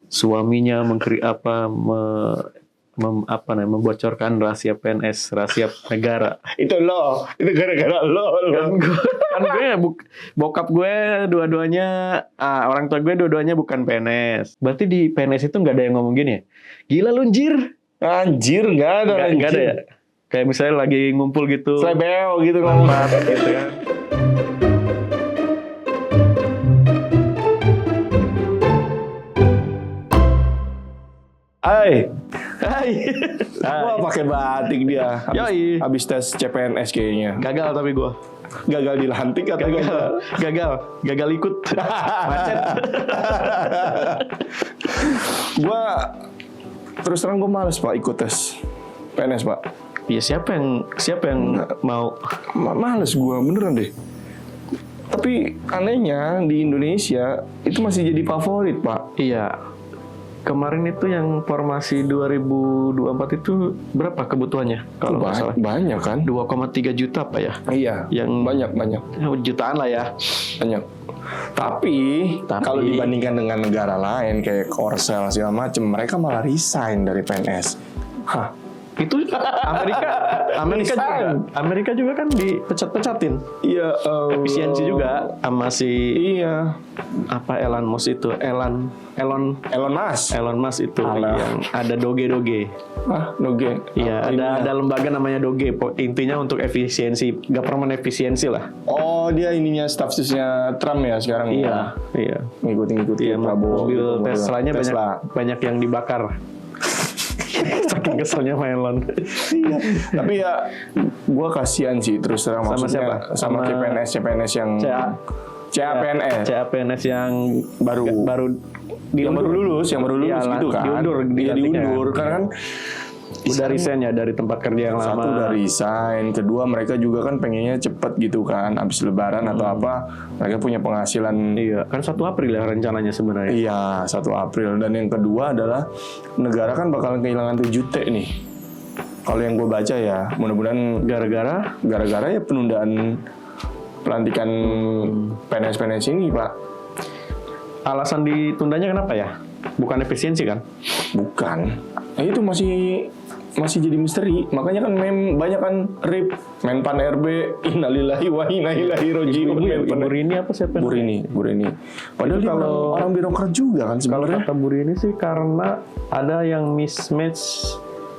suaminya membocorkan rahasia PNS, rahasia negara. Itu gara-gara lo. Kan bokap gue dua-duanya, orang tua gue dua-duanya bukan PNS. Berarti di PNS itu nggak ada yang ngomong gini ya? Gila lu Anjir, nggak ada. Nggak ada ya? Kayak misalnya lagi ngumpul gitu. Slebeo gitu ngomong. Gitu kan. Hai. Wah, Pakai batik dia. Yoi. Habis tes CPNS kayaknya. Gagal tapi gue. Gagal dilantik atau Gagal ikut. Macet. Gua terus terang gue males Pak ikut tes PNS Pak. Ya siapa yang mau? Males gue beneran deh. Tapi anehnya di Indonesia itu masih jadi favorit Pak. Iya. Kemarin itu yang formasi 2024 itu berapa kebutuhannya? Kalau nggak salah. Banyak kan? 2,3 juta Pak ya? Iya. Yang banyak. Jutaan lah ya. Banyak. Tapi kalau dibandingkan dengan negara lain kayak Korsel segala macam, mereka malah resign dari PNS. Hah? Itu Amerika juga kan dipecat-pecatin. Iya. Efisiensi juga sama si Iya. Elon Musk itu. Elon Musk itu yang ada doge. Doge. Iya, ada lembaga namanya doge. Intinya untuk efisiensi, government efisiensi lah. Oh, dia ininya staff susnya Trump ya sekarang. Iya. Ngikutin Iya, Prabowo. mobil Teslanya banyak yang dibakar. Saking keselnya sama Elon. Iya. Tapi ya, gue kasihan sih terus terang Sama maksudnya. siapa? Sama CPNS yang CAPNS yang baru yang baru lulus gitu kan. Diundur karena kan udah resign ya dari tempat kerja yang lama. Satu udah resign, kedua mereka juga kan pengennya cepet gitu kan, habis lebaran atau apa, mereka punya penghasilan. Iya, kan 1 April ya rencananya sebenarnya. Iya, 1 April. Dan yang kedua adalah negara kan bakalan kehilangan 7 T nih. Kalau yang gue baca ya, mudah-mudahan gara-gara ya penundaan pelantikan PNS ini, Pak. Alasan ditundanya kenapa ya? Bukan efisiensi kan? Bukan. Itu masih jadi misteri. Makanya kan banyak kan RIP, Menpan RB, innalillahi wa inna ilaihi raji'un. Burini apa siapa? Burini. Padahal dia orang birokrat juga kan sebenarnya. Kalau kata Burini sih karena ada yang mismatch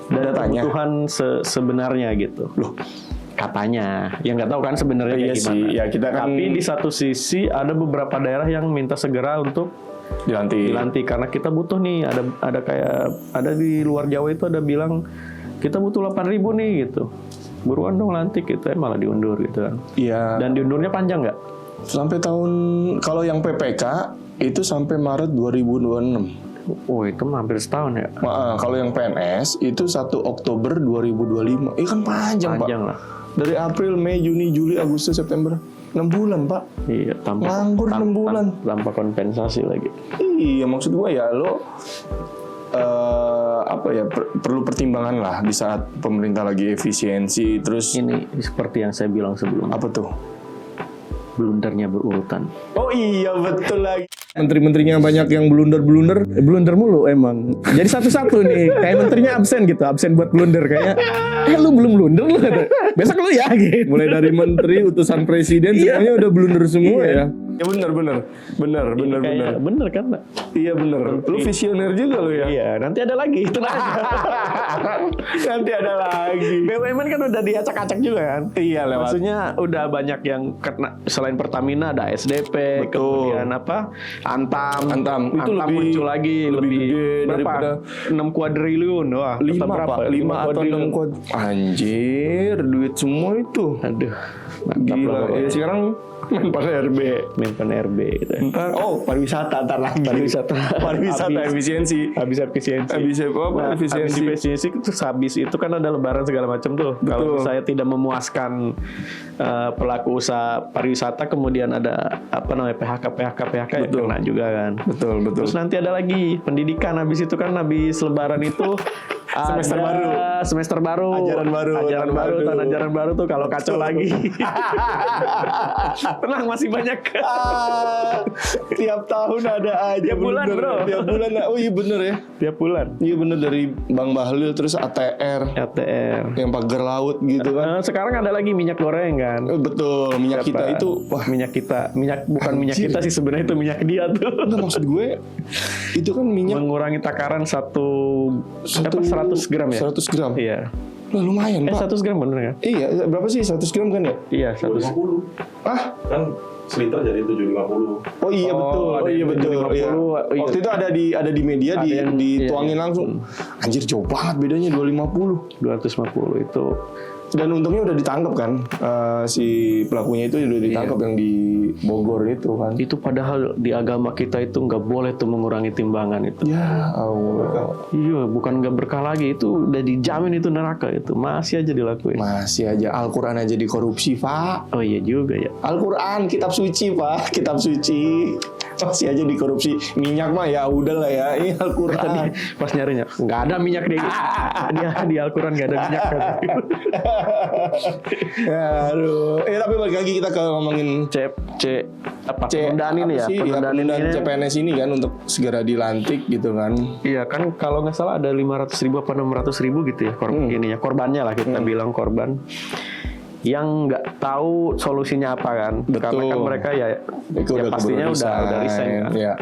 dari kebutuhan sebenarnya gitu. Loh, katanya. Ya nggak tahu kan sebenarnya iya gimana. Sih. Ya, kita kan. Tapi di satu sisi ada beberapa daerah yang minta segera untuk dilantik karena kita butuh nih, ada di luar Jawa itu ada bilang kita butuh 8.000 nih gitu, buruan dong lantik gitu, malah diundur gitu kan. Iya. Dan diundurnya panjang nggak? Sampai kalau yang PPK itu sampai Maret 2026. Oh, itu hampir setahun ya. Kalau yang PNS itu 1 Oktober 2025. Kan panjang Pak. Lah. Dari April, Mei, Juni, Juli, Agustus, September. 6 bulan Pak. Iya, nganggur 6 bulan. Tanpa kompensasi lagi. Iya, maksud gua ya lo perlu pertimbangan lah di saat pemerintah lagi efisiensi. Terus ini seperti yang saya bilang sebelumnya. Apa tuh? Blundernya berurutan. Oh iya, betul lagi. Menteri-menterinya banyak yang blunder mulu emang. Jadi satu-satu nih, kayak menterinya absen buat blunder kayak. Lu belum blunder lu. Besok lu ya gitu. Mulai dari menteri, utusan presiden semuanya udah blunder semua ya. Ya benar. Bener kan? Iya benar. Lu visioner juga lu ya. Iya, nanti ada lagi itu Nanti ada lagi. BUMN kan udah diacak-acak juga kan? Iya, lewat. Maksudnya udah banyak yang kena, selain Pertamina ada SDP, betul. Kemudian Antam itu lebih muncul lagi lebih gede daripada 6 kuadriliun. Wah, 5 berapa? 5 atau 6 kuadriliun. Anjir, duit semua itu. Aduh. Gila. Ya, sekarang Menpan RB gitu. Pariwisata ntar lagi. Pariwisata efisiensi. Habis efisiensi terus habis itu kan ada lebaran segala macam tuh. Kalau saya tidak memuaskan pelaku usaha pariwisata, kemudian ada PHK ya kena juga kan. Betul. Terus nanti ada lagi pendidikan, habis itu kan habis lebaran itu Semester baru. Semester baru. Ajaran baru. Tahun ajaran baru tuh kalau kacau lagi. Tenang, masih banyak. Tiap tahun ada aja. Tiap bulan, bro. Tiap bulan. Oh iya bener ya. Tiap bulan. Iya bener, dari Bang Bahlil terus ATR. Yang pagar laut gitu kan. Sekarang ada lagi minyak goreng kan. Betul, minyak kita itu. Wah, minyak bukan minyak kita sih sebenarnya, itu minyak dia tuh. Enggak, maksud gue itu kan minyak mengurangi takaran 100 gram ya? 100 gram? Iya. Lah lumayan, Pak. 100 gram bener kan? Iya, berapa sih 100 gram kan ya? Iya, 100. 250. Ah? Kan seliter jadi 750. Oh iya betul. ada yang Betul. 750. Iya. Iya. Waktu itu ada di media Ada yang- dituangin iya. langsung. Anjir jauh banget bedanya 250. 250 itu. Dan untungnya udah ditangkap kan, si pelakunya itu udah ditangkap yang di Bogor itu kan. Itu padahal di agama kita itu nggak boleh tuh mengurangi timbangan itu. Ya Allah. Iya, bukan nggak berkah lagi, itu udah dijamin itu neraka itu, masih aja dilakuin. Masih aja Al-Quran aja dikorupsi, Pak. Oh iya juga ya. Al-Quran, kitab suci, Pak. Kitab suci. Masih aja dikorupsi. Minyak mah ya udahlah ya. Ini Al-Quran. Pas nyarinya nggak ada minyak di Al-Quran nggak ada minyak. Ya, aduh. Tapi balik lagi kita ke ngomongin Penundaan ini ya, penundaan CPNS ini kan untuk segera dilantik gitu kan. Iya kan, kalau nggak salah ada 500.000 apa 600.000 gitu ya korbannya lah kita bilang korban yang nggak tahu solusinya apa kan. Betul. Karena kan mereka ya pastinya udah resign kan. Ya.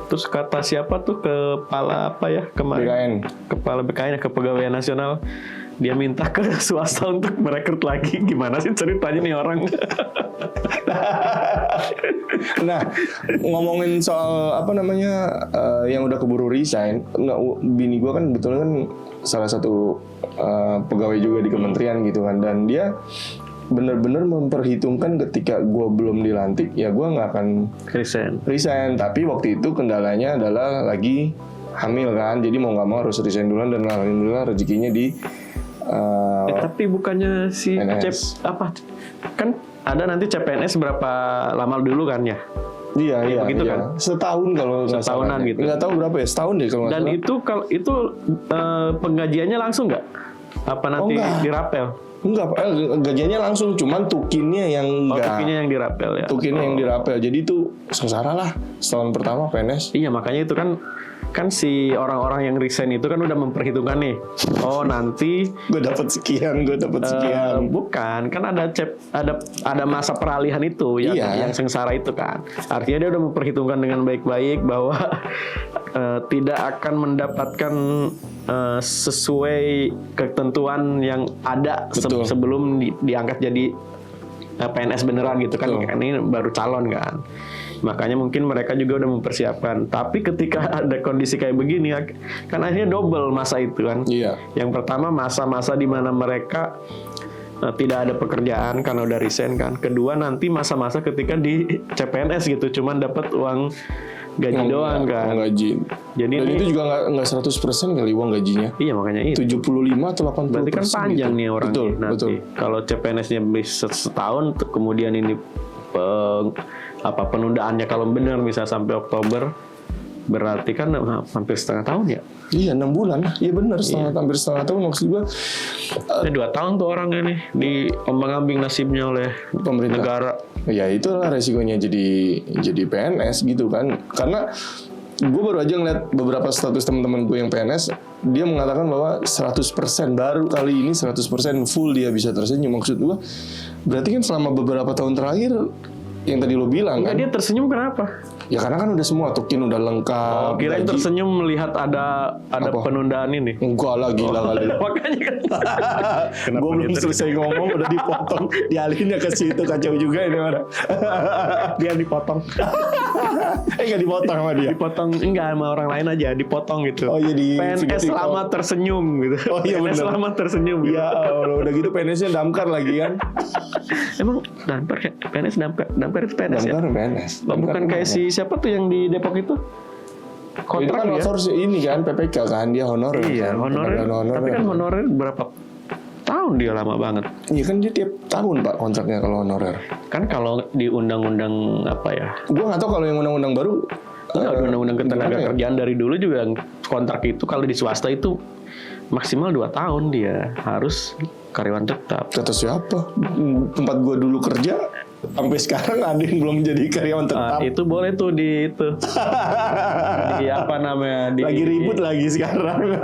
Terus kata siapa tuh kepala apa ya kemarin, kepala BKN ya, Kepegawaian Nasional, dia minta ke swasta untuk merekrut lagi. Gimana sih ceritanya nih orang? Nah, ngomongin soal apa namanya yang udah keburu resign, bini gue kan betulnya kan salah satu pegawai juga di kementerian gitu kan, dan dia benar-benar memperhitungkan ketika gue belum dilantik ya gue nggak akan resign. Tapi waktu itu kendalanya adalah lagi hamil kan, jadi mau nggak mau harus resign duluan, dan alhamdulillah rezekinya di tapi bukannya si kan ada nanti CPNS berapa lama dulu kan ya? Iya, begitu iya. kan? Setahun kalau nggak setahunan salah. gitu. Nggak tahu berapa ya, setahun deh kalau nggak Dan salah. itu penggajiannya langsung nggak? Apa nanti dirapel? Enggak, gajiannya langsung, cuman tukinnya yang enggak. Tukinnya yang dirapel ya. Tukinnya yang dirapel. Jadi itu sengsara lah setahun pertama PNS. Iya, makanya itu kan si orang-orang yang resign itu kan udah memperhitungkan nih. Oh, nanti gue dapat sekian. bukan, kan ada masa peralihan itu yang sengsara itu kan. Artinya dia udah memperhitungkan dengan baik-baik bahwa tidak akan mendapatkan sesuai ketentuan yang ada sebelum diangkat jadi PNS beneran gitu kan. Ini baru calon kan. Makanya mungkin mereka juga udah mempersiapkan. Tapi ketika ada kondisi kayak begini, kan akhirnya double masa itu kan. Iya. Yang pertama masa-masa di mana mereka tidak ada pekerjaan karena udah resign kan. Kedua nanti masa-masa ketika di CPNS gitu, cuman dapat uang gaji doang kan. Uang gaji. Jadi dan itu juga nggak 100% kali uang gajinya. Iya, makanya itu. 75 atau 80%. Berarti kan panjang gitu. nih orang nanti. Betul. Kalau CPNS-nya bisa setahun, kemudian ini penundaannya kalau benar bisa sampai Oktober, berarti kan hampir setengah tahun ya. Iya, 6 bulan. Iya benar, hampir setengah tahun maksud gue. 2 tahun tuh orangnya nih diombang-ambing nasibnya oleh pemerintah negara. Ya itulah resikonya jadi PNS gitu kan. Karena gue baru aja ngeliat beberapa status teman-teman gue yang PNS, dia mengatakan bahwa 100% baru kali ini 100% full dia bisa tersenyum. Maksud gue berarti kan selama beberapa tahun terakhir yang tadi lo bilang kan. Dia tersenyum kenapa? Ya karena kan udah semua, tukin udah lengkap. Kirain tersenyum melihat ada penundaan ini. Enggak lah, gila kali. Makanya kan. Gue belum selesai ngomong udah dipotong, dialihinnya ke situ, kacau juga ini mana. Dia dipotong. Enggak dipotong sama dia. Dipotong enggak sama orang lain aja, dipotong gitu. Oh iya, PNS selamat tersenyum gitu. Oh iya benar. PNS selamat tersenyum gitu. Ya Allah, udah gitu PNS-nya damkar lagi kan. Emang damkar ya? PNS damkar itu PNS ya? Damkar PNS. Bukan kayak si siapa tuh yang di Depok itu? Kontrak itu kan ya? Outsource ini kan PPK kan, dia honorer. Iya, kan? honorer. Tapi kan honorer berapa tahun dia lama banget. Iya kan dia tiap tahun Pak kontraknya kalau honorer. Kan kalau di undang-undang apa ya? Gue nggak tahu kalau yang undang-undang baru. Undang-undang ketenaga kerjaan dari dulu juga kontrak itu kalau di swasta itu maksimal 2 tahun dia harus karyawan tetap. Kata siapa? Tempat gua dulu kerja sampai sekarang ada yang belum jadi karyawan tetap. Itu boleh tuh di itu. Di apa namanya? Lagi ribut lagi sekarang.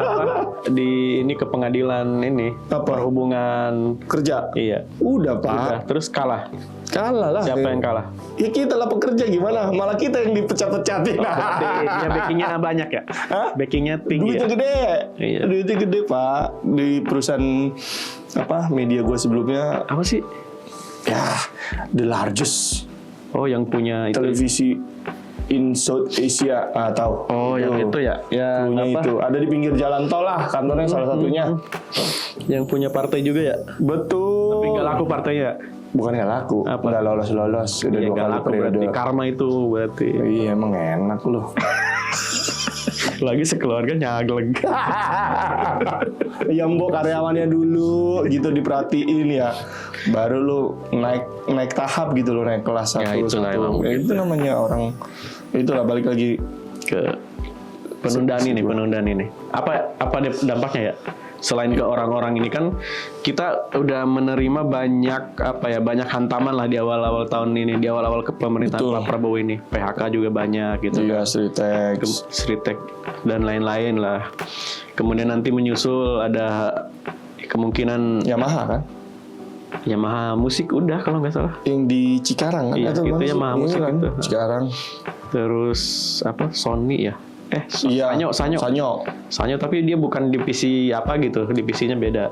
Di ini ke pengadilan ini. Apa? Perhubungan Kerja. Iya. Udah, Pak. Udah, terus kalah. Kalah lah. Siapa yang kalah? Ya kita lah pekerja gimana? Malah kita yang dipecat-pecatin. Berarti ya backingnya banyak ya? Backingnya tinggi Duitnya ya? gede. Iya. Duitnya gede, Pak. Di perusahaan media gue sebelumnya, Apa sih? ya the largest Oh, yang punya itu. televisi in South Asia. Tahu? Oh, yang itu ya? Yang Punya apa? itu. Ada di pinggir jalan tol lah, kantornya salah satunya. Yang punya partai juga ya? Betul. Tapi nggak laku partainya. Bukan nggak laku, Apa? nggak lolos. Udah Ya 2 nggak kali laku periode. berarti karma itu berarti. Iya, emang enak loh. Lagi sekeluarga nyagleg. Yang mbok karyawannya dulu gitu diperhatiin ya, baru lu naik tahap gitu loh, naik kelas Ya, 1 itulah emang. itu namanya orang. Itulah balik lagi Ke penundaan ini. Apa dampaknya ya? Selain ke orang-orang ini kan kita udah menerima banyak hantaman lah di awal-awal tahun ini, di awal-awal kepemerintahan Betul. Pak Prabowo ini. PHK juga banyak gitu. iya Sritex. Sritek dan lain-lain lah. Kemudian nanti menyusul ada kemungkinan Yamaha kan, Yamaha musik udah kalau nggak salah. yang di Cikarang kan, Iya, itu itu mana sih? Yamaha Iya musik kan? itu. Cikarang. Terus apa? Sony ya? Iya. Sanyo, tapi dia bukan divisi apa gitu, divisinya beda.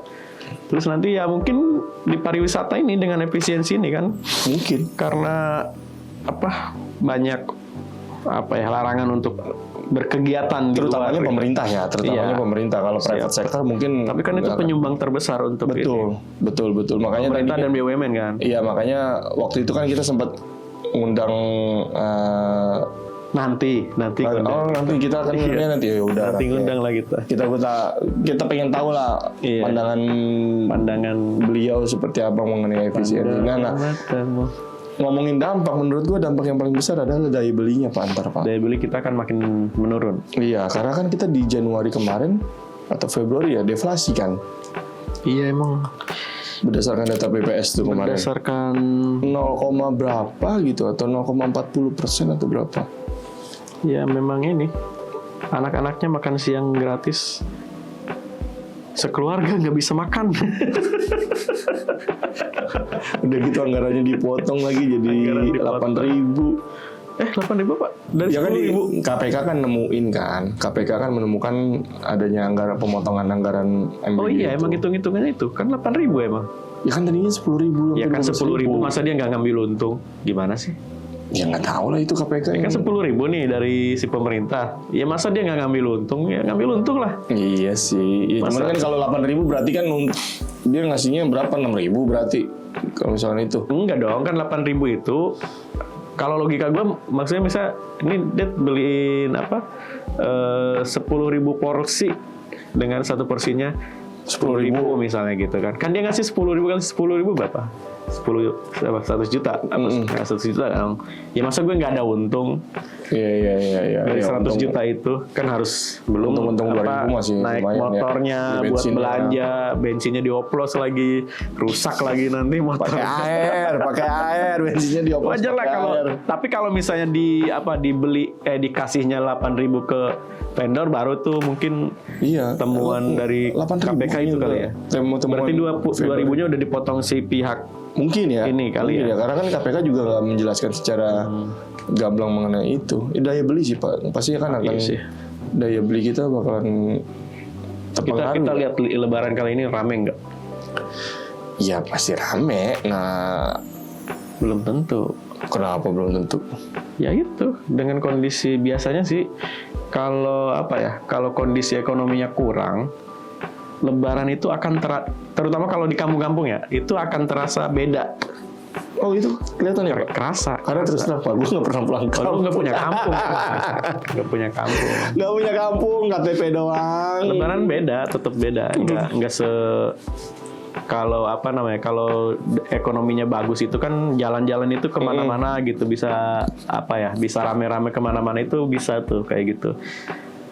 Terus nanti ya mungkin di pariwisata ini dengan efisiensi ini kan, Mungkin. karena banyak larangan untuk berkegiatan di luar. Terutamanya pemerintah ya, Iya. pemerintah. Kalau private sector mungkin. Tapi kan itu penyumbang terbesar untuk Betul. Makanya pemerintah tadi. dan BUMN kan. Iya, makanya waktu itu kan kita sempat ngundang. Nanti Nanti kita akan ngundangnya nanti ya udah. Nanti ngundang lah kita. Kita pengen tahu lah Iya. pandangan beliau seperti apa mengenai efisiensi. Nah, ngomongin dampak, menurut gua dampak yang paling besar adalah daya belinya Pak Antar, Pak. Daya beli kita akan makin menurun. Iya, karena kan kita di Januari kemarin atau Februari ya deflasi kan, Iya emang berdasarkan data BPS tuh kemarin. berdasarkan 0, berapa gitu atau 0,40% atau berapa? ya memang ini anak-anaknya makan siang gratis, sekeluarga nggak bisa makan. Udah gitu anggarannya dipotong lagi jadi Anggaran dipotong. 8.000. 8.000 Pak dari Ya kan 10.000. KPK kan nemuin kan, KPK kan menemukan adanya pemotongan anggaran MBG. Oh iya emang hitung-hitungannya itu kan 8.000 emang. Ya kan tadinya 10.000. Ya kan 10.000 masa dia nggak ngambil untung? Gimana sih? Ya nggak tahu lah itu KPK. Ya kan 10.000 nih dari si pemerintah. Ya masa dia nggak ngambil untung? Ya ngambil untung lah. Iya sih. Ya, cuman kan kalau 8.000 berarti kan dia ngasihnya berapa? 6.000 berarti kalau misalnya itu. Enggak dong, kan 8.000 itu kalau logika gue maksudnya misalnya ini dia beliin 10.000 porsi dengan satu porsinya 10.000 misalnya gitu kan. Kan dia ngasih 10.000 kali 10.000 berapa? 100 juta apa? 100 juta kan. Ya masa gue nggak ada untung Iya. dari Ya, 100 juta itu kan harus belum untung 2.000 masih naik lumayan ya. motornya Beli buat bensinnya. belanja, bensinnya dioplos lagi, rusak lagi nanti motor. pakai air, bensinnya dioplos. Wajar lah pakai kalau air. tapi kalau misalnya dibeli dikasihnya 8.000 ke vendor baru tuh mungkin Iya. temuan dari 8.000 KPK itu kali ya. Temuan Berarti 2.000-nya udah dipotong si pihak mungkin ya. Ini kali Mungkin ya. Karena kan KPK juga nggak menjelaskan secara gamblang mengenai itu. Daya beli sih Pak. Pastinya kan akan Iya sih. daya beli kita bakalan terpengaruh. kita lihat lebaran kali ini rame nggak? Ya pasti rame. Nah, Belum tentu. kenapa belum tentu? Ya itu dengan kondisi biasanya sih kalau kalau kondisi ekonominya kurang, lebaran itu akan terutama kalau di kampung-kampung ya, itu akan terasa beda. Oh itu kelihatan ya Pak? Kerasa. Karena terus terang Pak, gue nggak pernah pulang Kalau kampung. nggak punya kampung. Nggak punya kampung. Nggak punya kampung, KTP doang. Lebaran beda, tetap beda. Nggak se kalau kalau ekonominya bagus itu kan jalan-jalan itu kemana-mana gitu, bisa bisa rame-rame kemana-mana itu bisa tuh kayak gitu.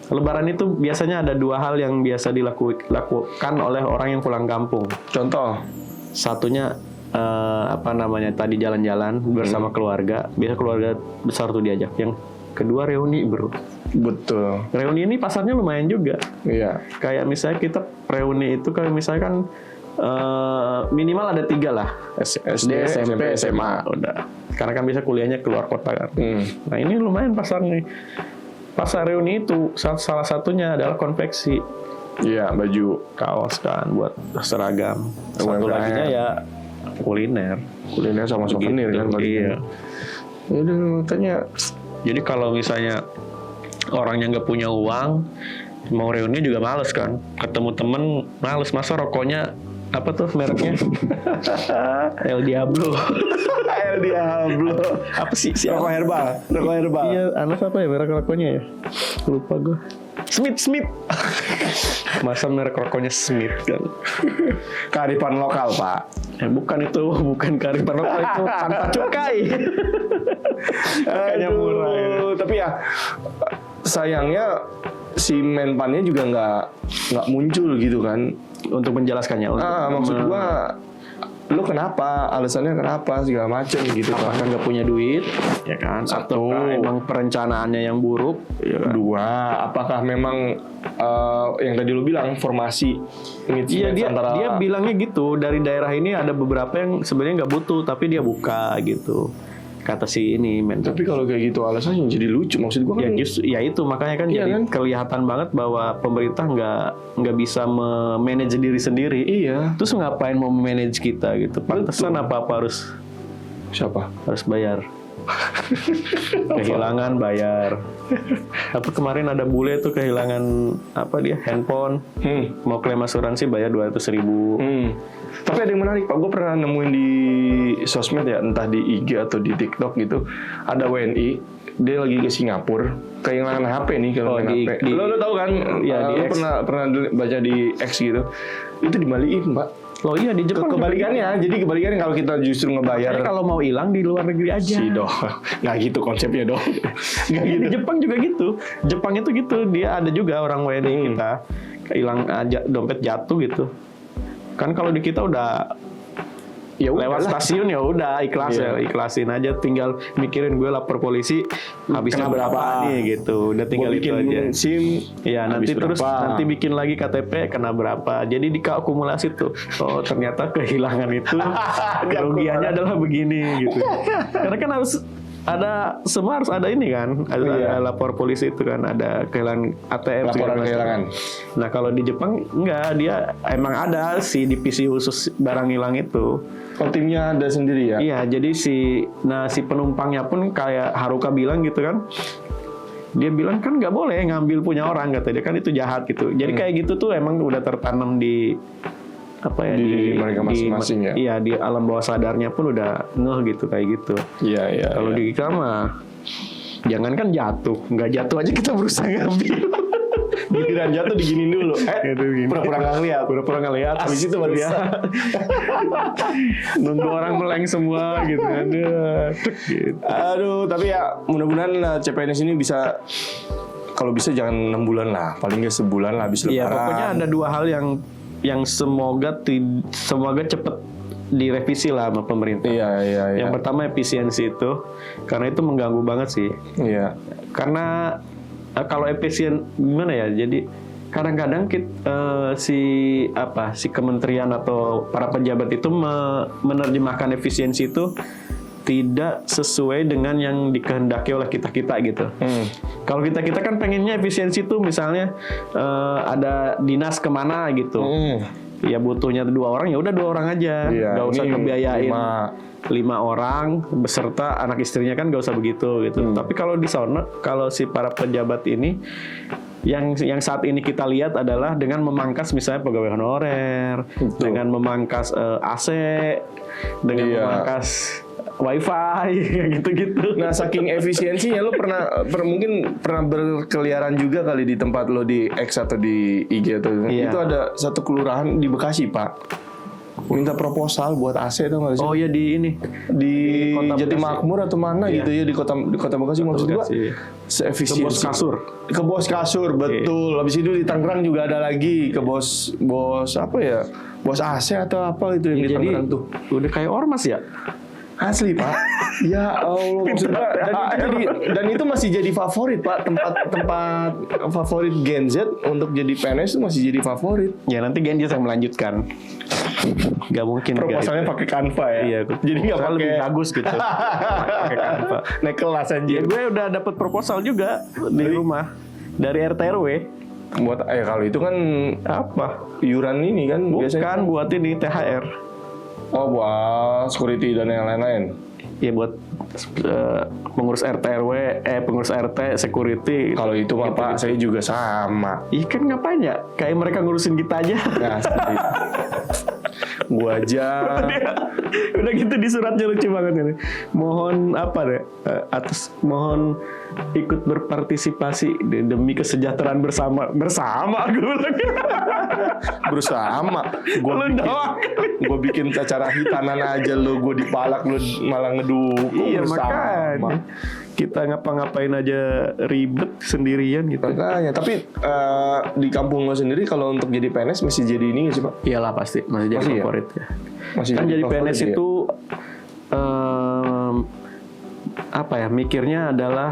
Lebaran itu biasanya ada dua hal yang biasa dilakukan oleh orang yang pulang kampung. Contoh? Satunya tadi jalan-jalan bersama keluarga. Biasa keluarga besar tuh diajak. Yang kedua reuni, bro. Betul. Reuni ini pasarnya lumayan juga. Iya. Kayak misalnya kita reuni itu kayak misalkan minimal ada 3 lah. SD, SMP, SMA. Udah. Karena kan bisa kuliahnya keluar kota kan. Nah ini lumayan pasarnya. Pasar reuni itu salah satunya adalah konveksi. Iya, baju, kaos kan buat seragam. Satu laginya ya kuliner sama souvenir kan. Iya. Jadi makanya. Jadi kalau misalnya orangnya nggak punya uang, mau reuni juga males kan. Ketemu temen males, masa rokoknya apa tuh mereknya? El Diablo. El Diablo. Apa sih? Rokok herbal. Iya, Anas apa ya merek rokoknya ya? Lupa gue. Smith. Masa merek rokoknya Smith kan? Kearifan lokal, Pak. Bukan kearifan lokal, itu tanpa cukai. Kayaknya murah ya. Tapi ya sayangnya si Menpannya juga nggak muncul gitu kan untuk menjelaskannya. Maksud gua lu kenapa, alasannya kenapa segala macam gitu. Apakah nggak punya duit, ya kan? Atau emang perencanaannya yang buruk? Ya kan? 2, apakah memang yang tadi lu bilang formasi? Iya, dia bilangnya gitu. Dari daerah ini ada beberapa yang sebenarnya nggak butuh, tapi dia buka gitu. Kata si ini Tapi kalau kayak gitu alasannya jadi lucu, maksud gua kan ya itu makanya kan jadi kan? Kelihatan banget bahwa pemerintah nggak bisa memanage diri sendiri. Iya. Terus ngapain mau manage kita gitu? Pantesan apa harus siapa? Harus bayar. Kehilangan bayar. Apa kemarin ada bule tuh kehilangan handphone. Mau klaim asuransi bayar 200.000. Tapi ada yang menarik, Pak. Gue pernah nemuin di sosmed ya, entah di IG atau di TikTok gitu. Ada WNI, dia lagi ke Singapura, kehilangan HP nih, kehilangan HP. Lo tahu kan? Ya, lo pernah baca di X gitu. Itu dibalikin, Pak. Loh iya, di Jepang kebalikannya. Jadi kebalikannya kalau kita justru ngebayar. Kalau mau hilang di luar negeri aja. Nggak gitu konsepnya dong. Nggak gitu. Di Jepang juga gitu. Jepang itu gitu. Dia ada juga orang WNI kita hilang dompet jatuh gitu. Kan kalau di kita udah ya lewat stasiun ya udah ikhlasin aja, tinggal mikirin gue lapor polisi habisnya berapa nih gitu, udah tinggal itu aja. SIM ya nanti terus nanti bikin lagi KTP kena berapa, jadi diakumulasi tuh. Oh ternyata kehilangan itu kerugiannya adalah begini gitu. Karena kan harus ada ini kan, ada lapor polisi itu kan, ada kehilangan ATM laporan kehilangan. Nah kalau di Jepang enggak, dia emang ada si divisi khusus barang hilang itu. Oh timnya ada sendiri ya? Iya, jadi si penumpangnya pun kayak Haruka bilang gitu kan, dia bilang kan nggak boleh ngambil punya orang, katanya kan itu jahat gitu. Jadi kayak gitu tuh emang udah tertanam di di mereka masing-masing ya. Iya, di alam bawah sadarnya pun udah ngeh gitu kayak gitu. Iya. Kalau di kita mah jangankan jatuh, nggak jatuh aja kita berusaha ngambil. Giliran jatuh diginin dulu. Pura-pura nggak lihat. Habis itu baru ya. Nunggu orang meleng semua gitu. Aduh, tapi ya mudah-mudahan CPNS ini bisa, kalau bisa jangan 6 bulan lah, paling nggak sebulan lah habis lebaran. Iya, pokoknya ada 2 hal yang semoga cepet direvisi lah sama pemerintah. Iya. Yang pertama efisiensi itu, karena itu mengganggu banget sih. Iya. Karena kalau efisien gimana ya? Jadi kadang-kadang si kementerian atau para pejabat itu menerjemahkan efisiensi itu tidak sesuai dengan yang dikehendaki oleh kita gitu. Kalau kita kan pengennya efisiensi itu misalnya ada dinas kemana gitu. Ya butuhnya 2 orang, ya udah 2 orang aja, nggak usah ngebiayain 5 orang beserta anak istrinya, kan nggak usah begitu gitu. Tapi kalau di sana, kalau si para pejabat ini yang saat ini kita lihat adalah dengan memangkas misalnya pegawai honorer, dengan memangkas AC, dengan memangkas WiFi gitu-gitu. Nah, saking efisiensinya lo mungkin pernah berkeliaran juga kali di tempat lo di X atau di IG atau itu ada satu kelurahan di Bekasi, Pak. minta proposal buat AC tuh nggak sih? Oh iya di ini. Di Kota Jatimakmur atau mana gitu ya di kota Bekasi maksud gua Bekasi. seefisiensi Ke Bos Kasur. ke Bos Kasur betul. Habis itu di Tangerang juga ada lagi ke bos apa ya, bos AC atau apa itu yang di Jadi Tangerang tuh udah kayak ormas ya. asli pak. Ya Allah maksudnya dan itu masih jadi favorit pak, tempat favorit Gen Z untuk jadi PNS itu masih jadi favorit. Ya nanti Genji yang melanjutkan. Gak mungkin. Proposalnya pakai Canva ya. Iya. Jadi nggak Proposal lebih pakai bagus gitu. Pakai Canva. naik kelas Ya anjir. gue udah dapat proposal juga di rumah dari RT RW. Buat kalau itu kan Apa? iuran ini kan biasanya. Bukan buat ini THR. Oh buat security dan yang lain-lain. Ya buat pengurus RT RW, pengurus RT security. Kalau itu mah Pak, saya juga sama. Iya kan ngapain ya? Kayak mereka ngurusin kita aja. Nah, seperti itu. Gua aja. Udah gitu di suratnya lucu banget ini. Mohon apa deh? Mohon ikut berpartisipasi demi kesejahteraan bersama gue bilang. Bersama. Gua bikin acara hitanan aja lo, gua dipalak lo malah ngedukung. Iya bersama. makanya kita ngapa-ngapain aja ribet sendirian gitu. Makanya, tapi di kampung lo sendiri kalau untuk jadi PNS masih jadi ini nggak sih Pak? Iyalah pasti masih jadi Masih ya? favorit ya. Masih Kan jadi favorit PNS ya? itu apa ya? Mikirnya adalah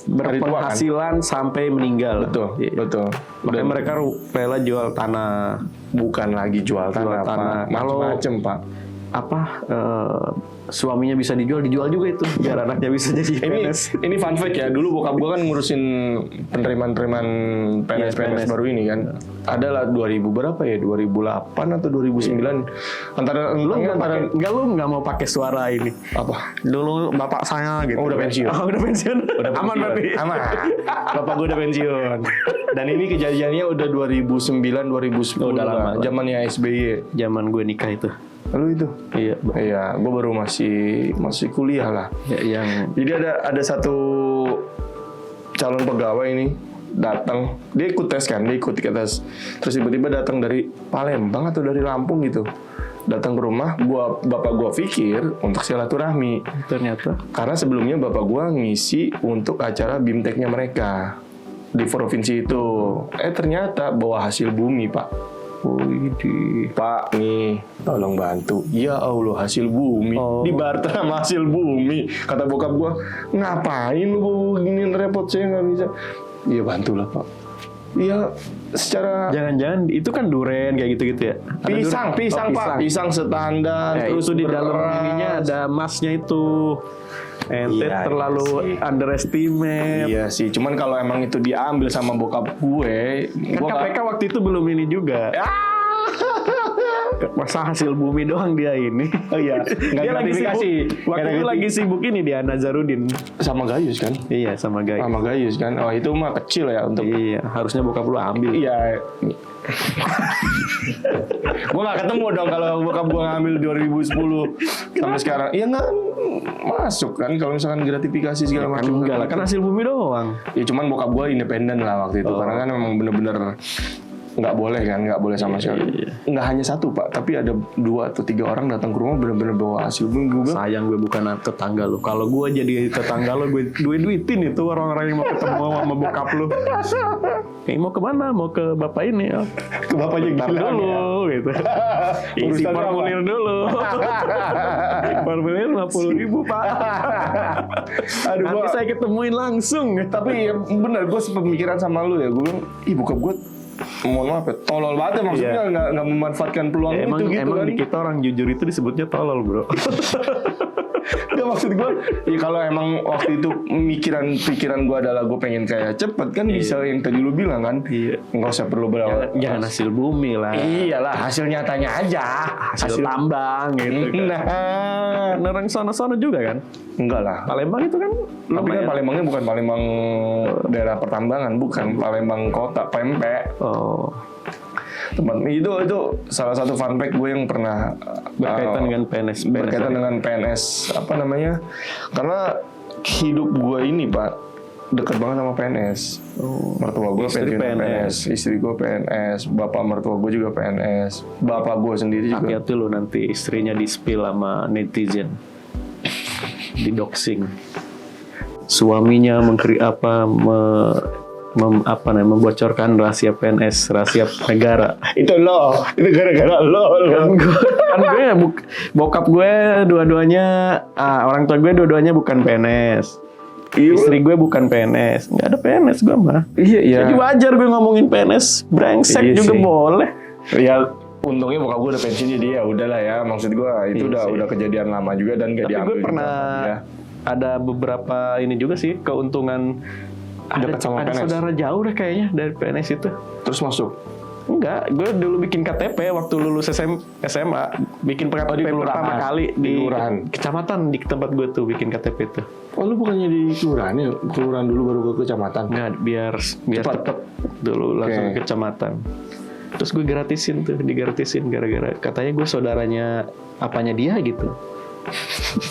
berpenghasilan sampai meninggal. Betul, Iya. betul. Makanya mereka rela jual tanah. Bukan lagi jual tanah, tanah. Pak. Macem-macem Pak. Suaminya bisa dijual juga itu biar anaknya bisa jadi PNS. Ini fun fact ya. Dulu bokap gua kan ngurusin penerimaan PNS PNS. baru ini kan. Adalah 2000 berapa ya? 2008 atau 2009. Antara Lu nggak mau pakai suara ini. apa? Dulu bapak saya gitu. Oh, udah pensiun. Oh, udah pensiun. Aman berarti. Aman. Bapak gua udah pensiun. Dan ini kejadiannya udah 2009 2010 Udah lama. Zamannya SBY. Zaman gue nikah itu. Lalu itu. Iya. Iya, gua baru masih kuliah lah. Ya, yang Jadi ada satu calon pegawai ini datang, dia ikut tes kan, dia ikut tes, terus tiba-tiba datang dari Palembang atau dari Lampung gitu, datang ke rumah, bapak gua pikir untuk silaturahmi, ternyata karena sebelumnya bapak gua ngisi untuk acara BIMTEK-nya mereka di provinsi itu, ternyata bawa hasil bumi Pak. Pak nih tolong bantu. Ya Allah hasil bumi dibarter sama hasil bumi. Kata bokap gua, ngapain lu bawa gini repot, saya nggak bisa. Iya bantulah Pak. Iya secara jangan-jangan itu kan duren kayak gitu-gitu ya. Ada pisang Pak, pisang standar. Terus itu di dalam beras. ininya ada emasnya itu. Ente Iya, terlalu underestimate. Iya sih, cuman kalau emang itu diambil sama bokap gue, Kan KPK waktu itu belum ini juga. Masa hasil bumi doang dia ini. Oh iya, nggak Dia lagi gratifikasi. sibuk. Waktu itu lagi sibuk ini dia Nazarudin. Sama Gayus kan? Iya sama Gayus. Sama Gayus kan? Oh itu mah kecil ya untuk. Iya, harusnya bokap lu ambil. Iya. Gue gak ketemu dong kalau bokap gue ngambil 2010 sampai sekarang. Iya nggak masuk kan kalau misalkan gratifikasi segala Kan macam. enggak lah, kan hasil bumi doang. Ya cuman bokap gue independen lah waktu itu karena kan memang bener-bener nggak boleh kan, nggak boleh sama sekali. Nggak hanya satu Pak, tapi ada 2 atau 3 orang datang ke rumah bener-bener bawa hasil bumi. Gue bilang, Sayang gue bukan tetangga lu. Kalau gue jadi tetangga lu, gue duitin itu orang-orang yang mau ketemu sama bokap lu. Mau kemana? Mau ke bapak ini? Oh, ke bapaknya ntar gila dulu gitu. Isi Urusannya formulir dulu. Formulir 50.000 Pak. Aduh, Nanti saya ketemuin langsung. Tapi ya bener, gue sepemikiran sama lu ya. Gue bilang, bokap gue mohon maaf ya, tolol banget ya, maksudnya nggak memanfaatkan peluang Ya, itu gitu emang kan. di kita orang jujur itu disebutnya tolol bro. Nggak, maksud gue ya kalau emang waktu itu pikiran gue adalah gue pengen kayak cepet kan bisa yang tadi lu bilang kan. Iya. Nggak usah perlu berawal. Jangan hasil bumi lah. Iyalah hasil nyatanya aja. Hasil tambang gitu kan. Nah, Orang sana-sana juga kan. enggak lah. Palembang itu kan Tapi kan lumayan. Palembangnya bukan Palembang daerah pertambangan, bukan Palembang kota, Pempek. Oh, Tempat itu salah satu fun fact gue yang pernah berkaitan dengan PNS. berkaitan dengan PNS apa namanya? Karena hidup gue ini Pak deket banget sama PNS. Mertua gue Istri pensiun PNS. PNS, istri gue PNS, bapak mertua gue juga PNS, bapak gue sendiri juga. Hati-hati lu nanti istrinya di-spill sama netizen. Di-doxing. Suaminya membocorkan rahasia PNS, rahasia negara. Itu gara-gara lo. Kan gue bokap gue dua-duanya orang tua gue dua-duanya bukan PNS. Istri gue bukan PNS, nggak ada PNS gue mah. Iya. Jadi wajar gue ngomongin PNS, brengsek Iya juga sih. boleh. Ya untungnya bokap gue udah pensiun jadi ya udahlah ya. Maksud gue itu Iya sih. udah kejadian lama juga dan gak Tapi diambil. gue pernah juga. ada beberapa ini juga sih keuntungan. Dekat sama ada PNS. saudara jauh deh kayaknya dari PNS itu. Terus masuk. Enggak, gue dulu bikin KTP waktu lulus SMA, bikin KTP di kelurahan. pertama kali Di kelurahan. kecamatan di tempat gue tuh bikin KTP itu. Oh lu bukannya di kelurahan ya? Kelurahan dulu baru ke kecamatan. Enggak, biar Cepat. cepet dulu langsung Oke. ke kecamatan. Terus gue digratisin gara-gara katanya gue saudaranya apanya dia gitu.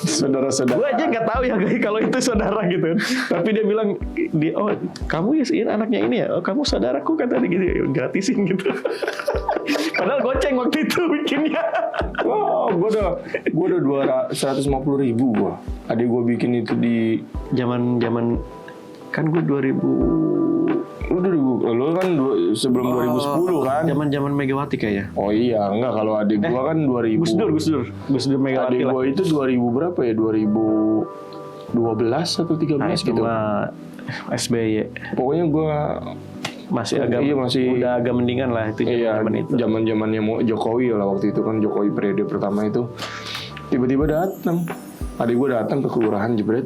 Saudara-saudara. Gue aja nggak tahu ya kalau itu saudara gitu. Tapi dia bilang, oh kamu ini anaknya ini ya, oh kamu saudaraku kata dia gitu, ya, gratisin gitu. Padahal goceng waktu itu bikinnya. Wow, gue udah 150.000 gue. Adik gue bikin itu di Zaman kan gue 2000. lu kan sebelum 2010 kan. Zaman Megawati kayaknya. Oh iya, enggak kalau adik gue kan 2000. Gus Dur Megawati Adik lah. gue itu 2000 berapa ya? 2012 atau 13 Nah, itu gitu. mah SBY Pokoknya gue masih agak Iya, masih- udah agak mendingan lah itu iya, zaman itu. zaman-zamannya Jokowi lah waktu itu kan, Jokowi periode pertama itu. Tiba-tiba datang. Adik gue datang ke kelurahan jebret.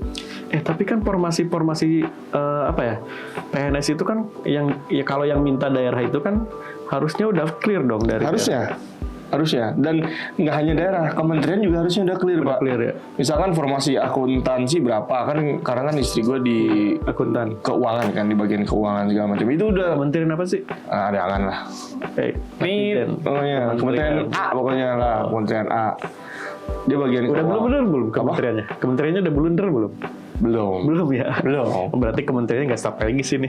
Tapi kan formasi apa ya, PNS itu kan yang ya kalau yang minta daerah itu kan harusnya udah clear dong dari Harusnya. Dan nggak hanya daerah, kementerian juga harusnya udah clear, Pak. clear ya, Misalkan formasi akuntansi berapa kan, karena kan istri gue di akuntan. keuangan kan, di bagian keuangan segala macam itu udah Kementerian apa sih? jangan lah. Presiden. Pokoknya kementerian A pokoknya lah, kementerian A. Dia bagian Udah keuangan. belum kementeriannya? Kementeriannya udah blunder belum? Belum. Ya. Belum. Berarti kementeriannya nggak strategis ini.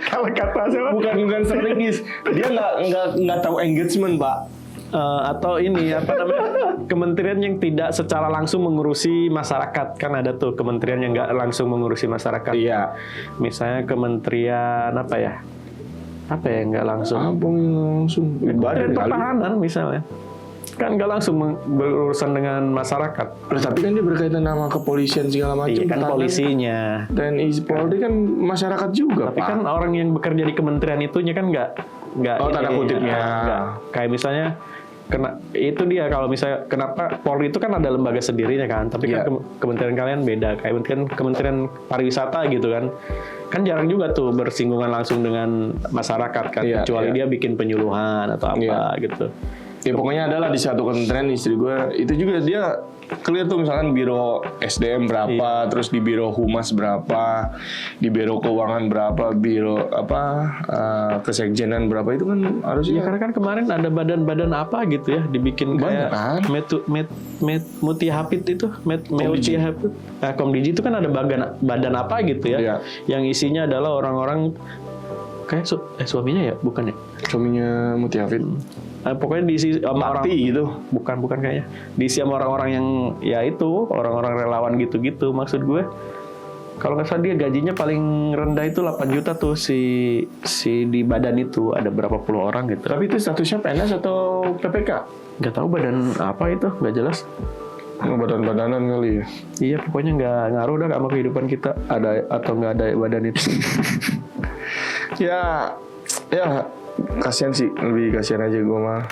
Kalau kata siapa? Bukan strategis. Dia nggak tahu engagement, Pak. Atau ini apa namanya, kementerian yang tidak secara langsung mengurusi masyarakat, kan ada tuh kementerian yang nggak langsung mengurusi masyarakat. Iya. Misalnya kementerian apa ya nggak langsung. Apa yang langsung? Kementerian Badan kali. Pertahanan misalnya, kan nggak langsung berurusan dengan masyarakat. Loh, tapi kan dia berkaitan sama kepolisian segala macam. Iya kan polisinya. TNI, Polri kan masyarakat juga, Tapi Pak. kan orang yang bekerja di kementerian itunya kan nggak Oh, tanda kutipnya. nggak. Kayak misalnya itu dia kalau misalnya kenapa Polri itu kan ada lembaga sendirinya kan, tapi Iya. kan kementerian kalian beda, kayak kan kementerian pariwisata gitu kan jarang juga tuh bersinggungan langsung dengan masyarakat kan, Iya, kecuali iya. dia bikin penyuluhan atau apa gitu. Ya pokoknya adalah di satu kementerian istri gue itu juga dia clear tuh, misalkan biro SDM berapa, terus di biro humas berapa, di biro keuangan berapa, biro kesekjenan berapa, itu kan Ya harusnya. karena kan kemarin ada badan-badan apa gitu ya dibikin Banyak kayak kan? Muti Hapid itu, Muti Hapid. Nah, Komdiji itu kan ada badan apa gitu ya, Iya. yang isinya adalah orang-orang kayak suaminya ya, bukan ya? Suaminya Muti Hafid. Pokoknya diisi sama orang, Mati gitu. bukan kayaknya, diisi sama orang-orang yang ya itu orang-orang relawan gitu-gitu. Maksud gue kalau nggak salah dia gajinya paling rendah itu 8 juta tuh si di badan itu ada berapa puluh orang gitu. Tapi itu statusnya PNS atau PPK? Nggak tahu badan apa itu, nggak jelas. Badan-badanan kali ya. Iya, pokoknya nggak ngaruh dah sama kehidupan kita ada atau nggak ada badan itu. Ya kasihan sih, lebih kasihan aja gue mah.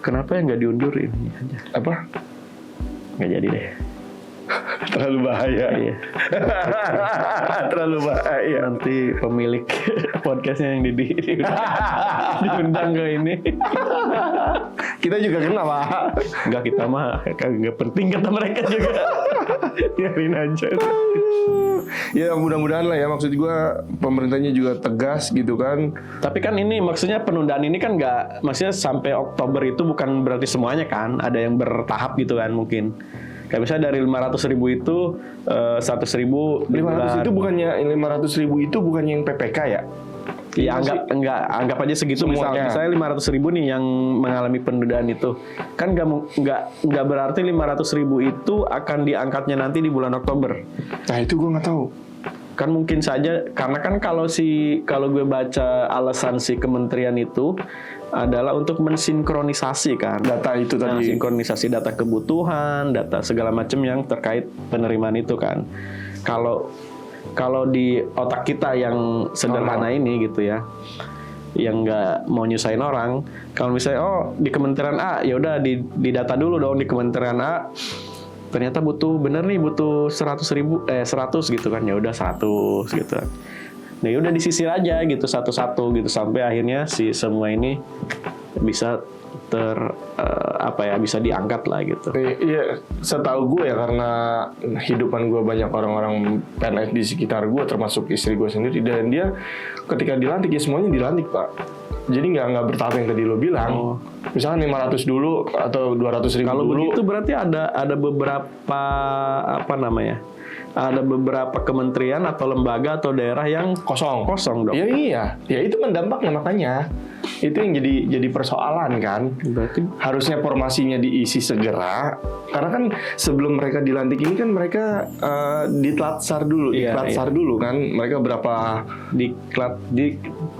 Kenapa yang nggak diundur ini aja? Apa? Nggak jadi deh. Terlalu bahaya. Iya. Terlalu bahaya. Nanti pemilik podcastnya yang diundang ke ini. Kita juga kena, Pak. Nggak, kita mah nggak penting kata mereka juga. Biarin aja. Ya mudah-mudahan lah ya, maksud gue pemerintahnya juga tegas gitu kan. Tapi kan ini maksudnya penundaan ini kan nggak, maksudnya sampai Oktober itu bukan berarti semuanya kan, ada yang bertahap gitu kan mungkin. Kayak misalnya dari 500.000 itu 100.000 500 itu bukannya 500.000 itu bukannya yang PPK ya? Ya anggap aja segitu. Semuanya. Misalnya 500.000 nih yang mengalami penundaan itu kan nggak berarti 500.000 itu akan diangkatnya nanti di bulan Oktober. Nah itu gue nggak tahu. Kan mungkin saja karena kan kalau gue baca alasan si kementerian itu adalah untuk mensinkronisasi kan Data itu Nah, tadi. sinkronisasi data kebutuhan, data segala macam yang terkait penerimaan itu kan. Kalau di otak kita yang sederhana ini gitu ya, yang nggak mau nyusahin orang, kalau misalnya di Kementerian A, ya udah di data dulu dong di Kementerian A. Ternyata butuh 100.000 100 gitu kan, ya udah 100 gitu. Nah, ya udah disisir aja gitu satu-satu gitu sampai akhirnya si semua ini bisa bisa diangkat lah gitu. Iya, setahu gue ya karena hidupan gue banyak orang-orang PNS di sekitar gue, termasuk istri gue sendiri, dan dia ketika dilantik ya semuanya dilantik Pak. Jadi nggak bertahap yang tadi lo bilang. Misalkan 500 dulu atau 200.000 dulu. Kalau begitu berarti ada beberapa ada beberapa kementerian atau lembaga atau daerah yang kosong dong. Iya, ya itu kan dampaknya makanya. Itu yang jadi persoalan kan. Berarti harusnya formasinya diisi segera, karena kan sebelum mereka dilantik ini kan mereka ditlatsar dulu, dulu kan. Mereka berapa diklatsar,